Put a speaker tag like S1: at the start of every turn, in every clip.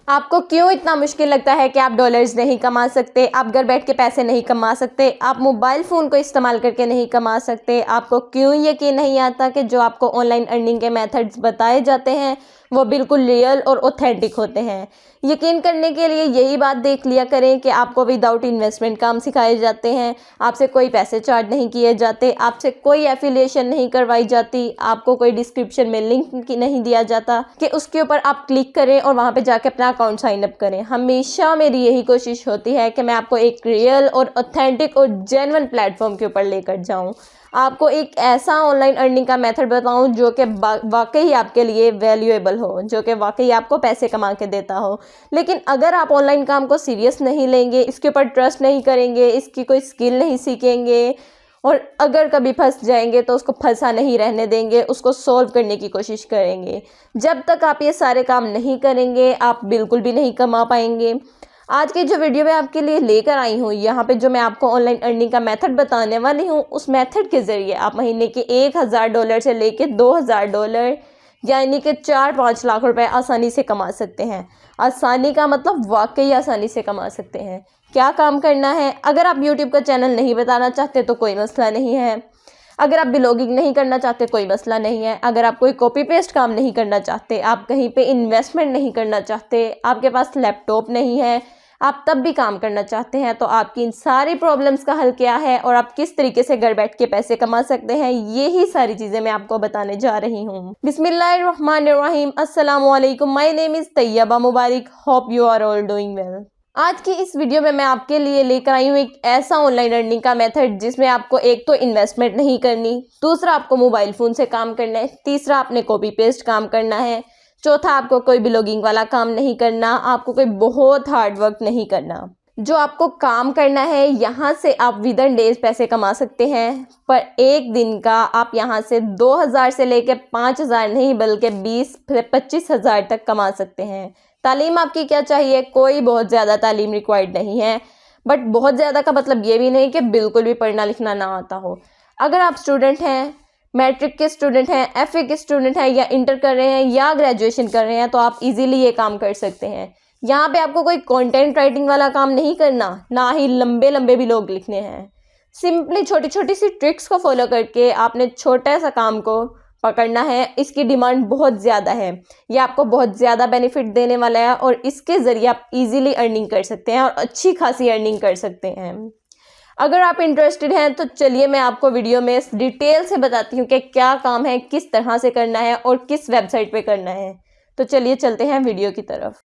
S1: आपको क्यों इतना मुश्किल लगता है कि आप डॉलर्स नहीं कमा सकते, आप घर बैठ के पैसे नहीं कमा सकते, आप मोबाइल फ़ोन को इस्तेमाल करके नहीं कमा सकते? आपको क्यों यकीन नहीं आता कि जो आपको ऑनलाइन अर्निंग के मेथड्स बताए जाते हैं वो बिल्कुल रियल और ऑथेंटिक होते हैं? यकीन करने के लिए यही बात देख लिया करें कि आपको विदाउट इन्वेस्टमेंट काम सिखाए जाते हैं, आपसे कोई पैसे चार्ज नहीं किए जाते, आपसे कोई एफिलिएशन नहीं करवाई जाती, आपको कोई डिस्क्रिप्शन में लिंक नहीं दिया जाता कि उसके ऊपर आप क्लिक करें और वहाँ पे जाके अपना अकाउंट साइन अप करें। हमेशा मेरी यही कोशिश होती है कि मैं आपको एक रियल और ऑथेंटिक और जेन्युइन प्लेटफॉर्म के ऊपर लेकर जाऊँ, आपको एक ऐसा ऑनलाइन अर्निंग का मेथड बताऊं जो कि वाकई आपके लिए वैल्यूएबल हो, जो कि वाकई आपको पैसे कमा के देता हो। लेकिन अगर आप ऑनलाइन काम को सीरियस नहीं लेंगे, इसके ऊपर ट्रस्ट नहीं करेंगे, इसकी कोई स्किल नहीं सीखेंगे और अगर कभी फंस जाएंगे तो उसको फंसा नहीं रहने देंगे, उसको सॉल्व करने की कोशिश करेंगे। जब तक आप ये सारे काम नहीं करेंगे आप बिल्कुल भी नहीं कमा पाएंगे। आज की जो वीडियो मैं आपके लिए लेकर आई हूँ, यहाँ पे जो मैं आपको ऑनलाइन अर्निंग का मेथड बताने वाली हूँ, उस मेथड के ज़रिए आप महीने के $1000 से लेके $2000 यानी कि 4-5 लाख रुपए आसानी से कमा सकते हैं। आसानी का मतलब वाकई आसानी से कमा सकते हैं। क्या काम करना है? अगर आप यूट्यूब का चैनल नहीं बताना चाहते तो कोई मसला नहीं है। अगर आप ब्लॉगिंग नहीं करना चाहते कोई मसला नहीं है। अगर आप कोई कॉपी पेस्ट काम नहीं करना चाहते, आप कहीं पे इन्वेस्टमेंट नहीं करना चाहते, आपके पास लैपटॉप नहीं है, आप तब भी काम करना चाहते हैं, तो आपकी इन सारी प्रॉब्लम्स का हल क्या है और आप किस तरीके से घर बैठ के पैसे कमा सकते हैं, यही सारी चीज़ें मैं आपको बताने जा रही हूँ। बिस्मिल्लाहिर्रहमानिर्रहीम, अस्सलाम वालेकुम, my name is Tayyaba Mubarak, hope you are all doing well. आज की इस वीडियो में मैं आपके लिए लेकर आई हूँ एक ऐसा ऑनलाइन अर्निंग का मेथड जिसमें आपको एक तो इन्वेस्टमेंट नहीं करनी, दूसरा आपको मोबाइल फ़ोन से काम करना है, तीसरा आपने कॉपी पेस्ट काम करना है, चौथा आपको कोई ब्लॉगिंग वाला काम नहीं करना, आपको कोई बहुत हार्ड वर्क नहीं करना। जो आपको काम करना है यहाँ से आप विद इन डेज पैसे कमा सकते हैं, पर एक दिन का आप यहाँ से 2000 से लेकर 5000 नहीं बल्कि 20 से 25,000 तक कमा सकते हैं। तालीम आपकी क्या चाहिए? कोई बहुत ज़्यादा तालीम रिक्वायर्ड नहीं है, बट बहुत ज़्यादा का मतलब ये भी नहीं कि बिल्कुल भी पढ़ना लिखना ना आता हो। अगर आप स्टूडेंट हैं, मैट्रिक के स्टूडेंट हैं, एफए के स्टूडेंट हैं, या इंटर कर रहे हैं या ग्रेजुएशन कर रहे हैं, तो आप इजीली ये काम कर सकते हैं। यहाँ पे आपको कोई कंटेंट राइटिंग वाला काम नहीं करना, ना ही लंबे लंबे भी लोग लिखने हैं। सिंपली छोटी छोटी सी ट्रिक्स को फॉलो करके आपने छोटा सा काम को पकड़ना है। इसकी डिमांड बहुत ज़्यादा है, ये आपको बहुत ज़्यादा बेनिफिट देने वाला है और इसके ज़रिए आप इजीली अर्निंग कर सकते हैं और अच्छी खासी अर्निंग कर सकते हैं। अगर आप इंटरेस्टेड हैं तो चलिए मैं आपको वीडियो में डिटेल से बताती हूँ कि क्या काम है, किस तरह से करना है और किस वेबसाइट पे करना है। तो चलिए चलते हैं वीडियो की तरफ।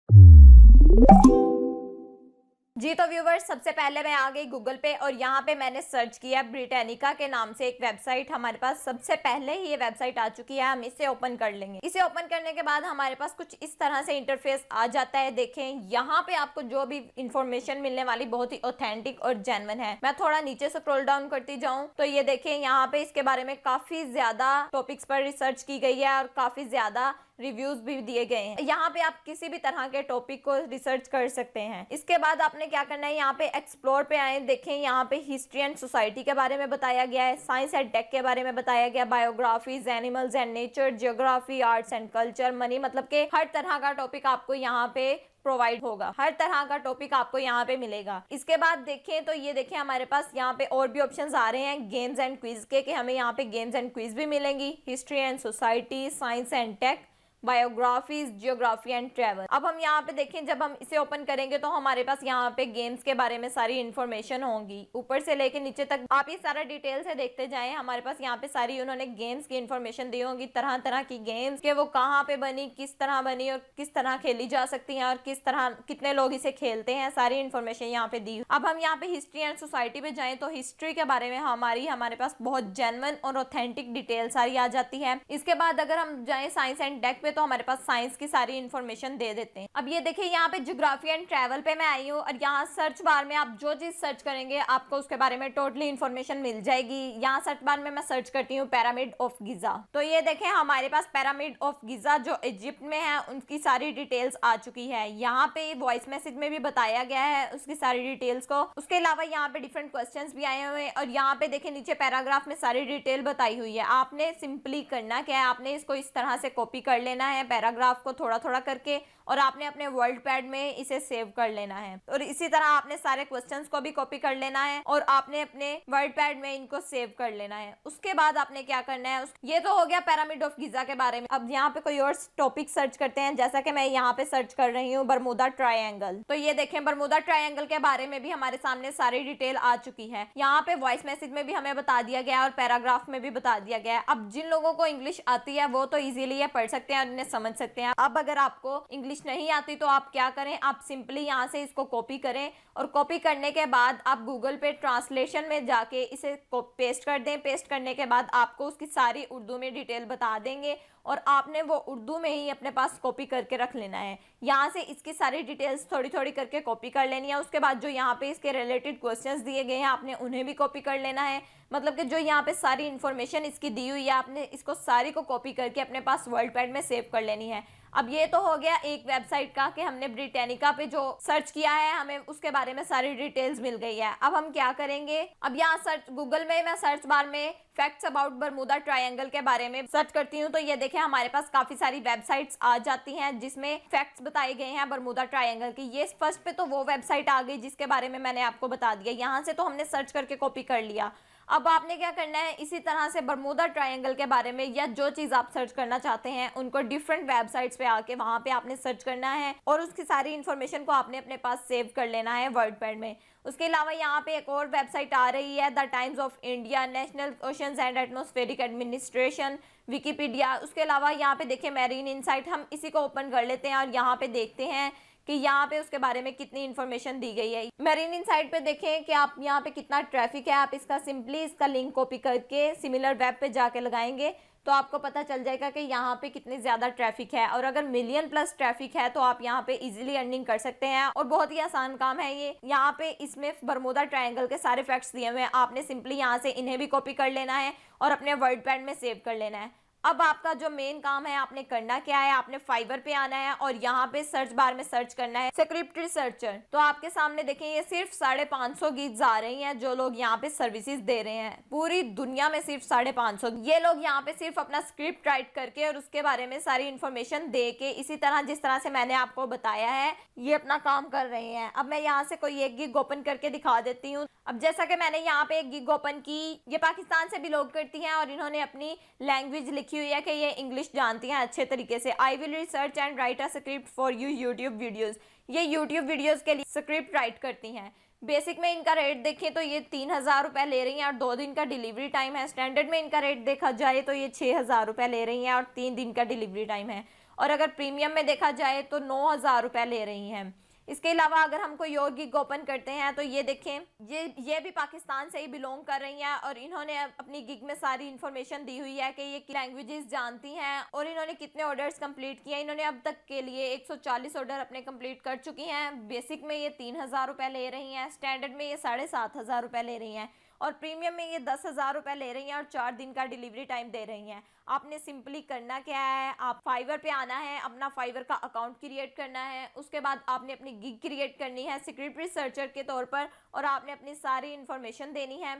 S1: जी तो व्यूवर्स, सबसे पहले मैं आ गई गूगल पे और यहाँ पे मैंने सर्च किया ब्रिटानिका के नाम से एक वेबसाइट। हमारे पास सबसे पहले ही ये वेबसाइट आ चुकी है, हम इसे ओपन कर लेंगे। इसे ओपन करने के बाद हमारे पास कुछ इस तरह से इंटरफेस आ जाता है। देखें यहाँ पे आपको जो भी इंफॉर्मेशन मिलने वाली बहुत ही ऑथेंटिक और जेन्युइन है। मैं थोड़ा नीचे स्क्रॉल डाउन करती जाऊँ तो ये देखें यहाँ पे इसके बारे में काफी ज्यादा टॉपिक्स पर रिसर्च की गई है और काफी ज्यादा रिव्यूज भी दिए गए हैं। यहाँ पे आप किसी भी तरह के टॉपिक को रिसर्च कर सकते हैं। इसके बाद आपने क्या करना है, यहाँ पे एक्सप्लोर पे आए, देखें यहाँ पे हिस्ट्री एंड सोसाइटी के बारे में बताया गया है, साइंस एंड टेक के बारे में बताया गया, biographies, animals and nature, geography, arts and culture, money, मतलब के हर तरह का टॉपिक आपको यहाँ पे प्रोवाइड होगा, हर तरह का टॉपिक आपको यहाँ पे मिलेगा। इसके बाद देखें तो ये देखें हमारे पास यहाँ पे और भी ऑप्शंस आ रहे हैं गेम्स एंड क्विज के, कि हमें यहाँ पे गेम्स एंड क्विज भी मिलेंगी, history and society, science and tech, biographies, geography and travel. अब हम यहाँ पे देखें, जब हम इसे ओपन करेंगे तो हमारे पास यहाँ पे गेम्स के बारे में सारी इन्फॉर्मेशन होगी, ऊपर से लेके नीचे तक आप ये सारा डिटेल से देखते जाएं। हमारे पास यहाँ पे सारी उन्होंने गेम्स की इन्फॉर्मेशन दी होगी, तरह तरह की गेम्स के, वो कहाँ पे बनी, किस तरह बनी और किस तरह खेली जा सकती है और किस तरह कितने लोग इसे खेलते हैं, सारी इन्फॉर्मेशन यहाँ पे दी। अब हम यहाँ पे हिस्ट्री एंड सोसाइटी पे जाएं तो हिस्ट्री के बारे में हमारे पास बहुत जेन्युइन और ऑथेंटिक डिटेल सारी आ जाती है। इसके बाद अगर हम जाएं साइंस एंड टेक पे तो हमारे पास साइंस की सारी इन्फॉर्मेशन दे देते हैं। अब ये देखिए यहाँ पे जियोग्राफी एंड ट्रैवल पे मैं आई हूँ और यहाँ सर्च बार में आप जो चीज सर्च करेंगे आपको उसके बारे में टोटली इन्फॉर्मेशन मिल जाएगी। यहाँ सर्च बार में मैं सर्च करती हूँ पिरामिड ऑफ गिजा, तो ये देखें हमारे पास पिरामिड ऑफ गिजा जो इजिप्ट में है उनकी सारी डिटेल्स आ चुकी है। यहाँ पे वॉइस मैसेज में भी बताया गया है उसकी सारी डिटेल्स को। उसके अलावा यहाँ पे डिफरेंट क्वेश्चंस भी आए हुए हैं और यहाँ पे देखें नीचे पैराग्राफ में सारी डिटेल बताई हुई है। आपने सिंपली करना क्या है, आपने इसको इस तरह से कॉपी कर लेना है पैराग्राफ को थोड़ा थोड़ा करके और आपने अपने वर्ड पैड में इसे सेव कर लेना है। और इसी तरह आपने सारे क्वेश्चंस को भी कॉपी कर लेना है और आपने अपने वर्ड पैड में इनको सेव कर लेना है। उसके बाद आपने क्या करना है, ये तो हो गया पिरामिड ऑफ गिजा के बारे में। अब यहाँ पे कोई और टॉपिक सर्च करते हैं, जैसा कि मैं यहाँ पे सर्च कर रही हूँ बरमूदा ट्रायंगल। तो ये देखें, बरमूदा ट्रायंगल के बारे में भी हमारे सामने सारी डिटेल आ चुकी है। यहाँ पे वॉइस मैसेज में भी हमें बता दिया गया और पैराग्राफ में भी बता दिया गया है। अब जिन लोगों को इंग्लिश आती है वो तो इजीली ये पढ़ सकते हैं और इन्हें समझ सकते हैं। अब अगर आपको इंग्लिश नहीं आती तो आप क्या करें, आप सिंपली यहाँ से इसको कॉपी करें और कॉपी करने के बाद आप गूगल पे ट्रांसलेशन में जाके इसे पेस्ट कर दें। पेस्ट करने के बाद आपको उसकी सारी उर्दू में डिटेल बता देंगे और आपने वो उर्दू में ही अपने पास कॉपी करके रख लेना है। यहाँ से इसकी सारी डिटेल्स थोड़ी थोड़ी करके कॉपी कर लेनी है। उसके बाद जो यहाँ पे इसके रिलेटेड क्वेश्चंस दिए गए हैं आपने उन्हें भी कॉपी कर लेना है। मतलब कि जो यहाँ पे सारी इन्फॉर्मेशन इसकी दी हुई है आपने इसको सारी को कॉपी करके अपने पास वर्ड पैड में सेव कर लेनी है। अब ये तो हो गया एक वेबसाइट का कि हमने ब्रिटानिका पे जो सर्च किया है हमें उसके बारे में सारी डिटेल्स मिल गई है। अब हम क्या करेंगे, अब यहाँ सर्च गूगल में मैं सर्च बार में फैक्ट्स अबाउट बरमूदा ट्रायंगल के बारे में सर्च करती हूँ तो ये देखें हमारे पास काफी सारी वेबसाइट्स आ जाती हैं जिसमें फैक्ट्स बताए गए हैं बरमूदा ट्रायंगल की। ये फर्स्ट पे तो वो वेबसाइट आ गई जिसके बारे में मैंने आपको बता दिया। यहाँ से तो हमने सर्च करके कॉपी कर लिया। अब आपने क्या करना है, इसी तरह से बरमूदा ट्रायंगल के बारे में या जो चीज़ आप सर्च करना चाहते हैं उनको डिफरेंट वेबसाइट्स पे आके वहाँ पे आपने सर्च करना है और उसकी सारी इन्फॉर्मेशन को आपने अपने पास सेव कर लेना है वर्ड पैड में। उसके अलावा यहाँ पे एक और वेबसाइट आ रही है, the times of India, national oceans and atmospheric administration, Wikipedia. उसके अलावा यहाँ पे देखिए मैरीन इनसाइट, हम इसी को ओपन कर लेते हैं और यहाँ पे देखते हैं कि यहाँ पे उसके बारे में कितनी इन्फॉर्मेशन दी गई है। मैरीन इनसाइट पे देखें कि आप यहाँ पे कितना ट्रैफिक है। आप इसका सिंपली इसका लिंक कॉपी करके सिमिलर वेब पे जाके लगाएंगे तो आपको पता चल जाएगा कि यहाँ पे कितनी ज़्यादा ट्रैफिक है। और अगर मिलियन प्लस ट्रैफिक है तो आप यहाँ पे इजीली अर्निंग कर सकते हैं और बहुत ही आसान काम है ये। यहाँ पे इसमें बरमूदा ट्रायंगल के सारे फैक्ट्स दिए हुए हैं, आपने सिंपली यहाँ से इन्हें भी कॉपी कर लेना है और अपने वर्ड पैड में सेव कर लेना है। अब आपका जो मेन काम है आपने करना क्या है, आपने फाइवर पे आना है और यहाँ पे सर्च बार में सर्च करना है स्क्रिप्ट रिसर्चर। तो आपके सामने देखें ये सिर्फ 550 गिग्स आ रही हैं जो लोग यहाँ पे सर्विसेज दे रहे हैं पूरी दुनिया में। सिर्फ 550 ये लोग यहाँ पे सिर्फ अपना स्क्रिप्ट राइट करके और उसके बारे में सारी इन्फॉर्मेशन दे के इसी तरह जिस तरह से मैंने आपको बताया है ये अपना काम कर रहे हैं। अब मैं यहाँ से कोई एक गिग ओपन करके दिखा देती हूँ। अब जैसा कि मैंने यहाँ पे एक गिग ओपन की, ये पाकिस्तान से बिलोंग करती हैं और इन्होंने अपनी लैंग्वेज लिखी हुई है कि ये इंग्लिश जानती हैं अच्छे तरीके से। I will research and right a script for you YouTube videos. ये यूट्यूब वीडियोस के लिए स्क्रिप्ट राइट करती हैं। बेसिक में इनका रेट देखें तो ये 3000 रुपये ले रही हैं और 2 दिन का डिलीवरी टाइम है। स्टैंडर्ड में इनका रेट देखा जाए तो ये 6000 रुपये ले रही हैं और 3 दिन का डिलीवरी टाइम है। और अगर प्रीमियम में देखा जाए तो 9000 रुपये ले रही हैं। इसके अलावा अगर हम कोई और गिग ओपन करते हैं तो ये देखें ये भी पाकिस्तान से ही बिलोंग कर रही हैं और इन्होंने अपनी गिग में सारी इन्फॉर्मेशन दी हुई है कि ये लैंग्वेजेस जानती हैं और इन्होंने कितने ऑर्डर्स कंप्लीट किए। इन्होंने अब तक के लिए 140 ऑर्डर अपने कंप्लीट कर चुकी हैं। बेसिक में ये 3000 रुपये ले रही हैं, स्टैंडर्ड में ये 7500 रुपये ले रही हैं और प्रीमियम में ये 10,000 रुपये ले रही हैं और 4 दिन का डिलीवरी टाइम दे रही हैं। आपने सिंपली करना क्या है, आप फाइवर पे आना है, अपना फाइवर का अकाउंट क्रिएट करना है। उसके बाद आपने अपनी गिग क्रिएट करनी है स्क्रिप्ट रिसर्चर के तौर पर और आपने अपनी सारी इन्फॉर्मेशन देनी है।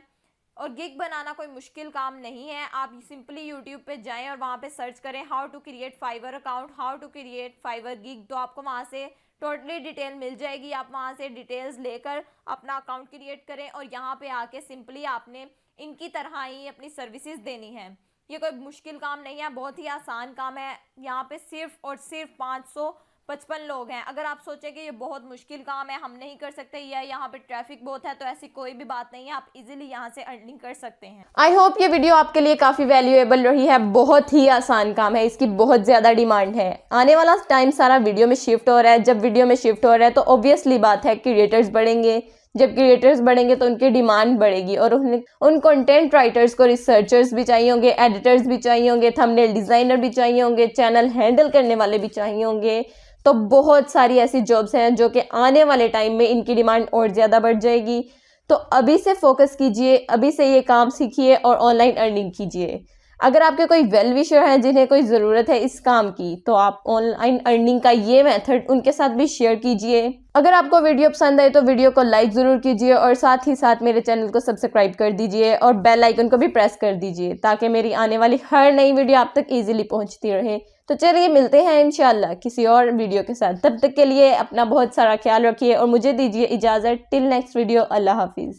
S1: और गिग बनाना कोई मुश्किल काम नहीं है। आप सिंपली यूट्यूब पे जाएं और वहाँ पे सर्च करें how to create Fiverr account, how to create Fiverr gig, तो आपको वहाँ से टोटली डिटेल मिल जाएगी। आप वहाँ से डिटेल्स लेकर अपना अकाउंट क्रिएट करें और यहाँ पे आके सिंपली आपने इनकी तरह ही अपनी सर्विसेज देनी है। ये कोई मुश्किल काम नहीं है, बहुत ही आसान काम है। यहाँ पे सिर्फ और सिर्फ 555 लोग हैं। अगर आप सोचें कि ये बहुत मुश्किल काम है, हम नहीं कर सकते या यहाँ पे ट्रैफिक बहुत है, तो ऐसी कोई भी बात नहीं है, आप इजीली यहाँ से अर्निंग कर सकते हैं। आई होप ये वीडियो आपके लिए काफ़ी वैल्यूएबल रही है। बहुत ही आसान काम है, इसकी बहुत ज़्यादा डिमांड है। आने वाला टाइम सारा वीडियो में शिफ्ट हो रहा है। जब वीडियो में शिफ्ट हो रहा है तो ऑब्वियसली बात है क्रिएटर्स बढ़ेंगे। जब क्रिएटर्स बढ़ेंगे तो उनकी डिमांड बढ़ेगी और उन कंटेंट राइटर्स को रिसर्चर्स भी चाहिए होंगे, एडिटर्स भी चाहिए होंगे, थंबनेल डिज़ाइनर भी चाहिए होंगे, चैनल हैंडल करने वाले भी चाहिए होंगे। तो बहुत सारी ऐसी जॉब्स हैं जो कि आने वाले टाइम में इनकी डिमांड और ज़्यादा बढ़ जाएगी। तो अभी से फोकस कीजिए, अभी से ये काम सीखिए और ऑनलाइन अर्निंग कीजिए। अगर आपके कोई वेल विशर हैं जिन्हें कोई ज़रूरत है इस काम की, तो आप ऑनलाइन अर्निंग का ये मेथड उनके साथ भी शेयर कीजिए। अगर आपको वीडियो पसंद आए तो वीडियो को लाइक ज़रूर कीजिए और साथ ही साथ मेरे चैनल को सब्सक्राइब कर दीजिए और बेल आइकन को भी प्रेस कर दीजिए ताकि मेरी आने वाली हर नई वीडियो आप तक ईजिली पहुँचती रहे। तो चलिए मिलते हैं इंशाल्लाह किसी और वीडियो के साथ। तब तक के लिए अपना बहुत सारा ख्याल रखिए और मुझे दीजिए इजाज़त। टिल नेक्स्ट वीडियो, अल्लाह हाफिज़।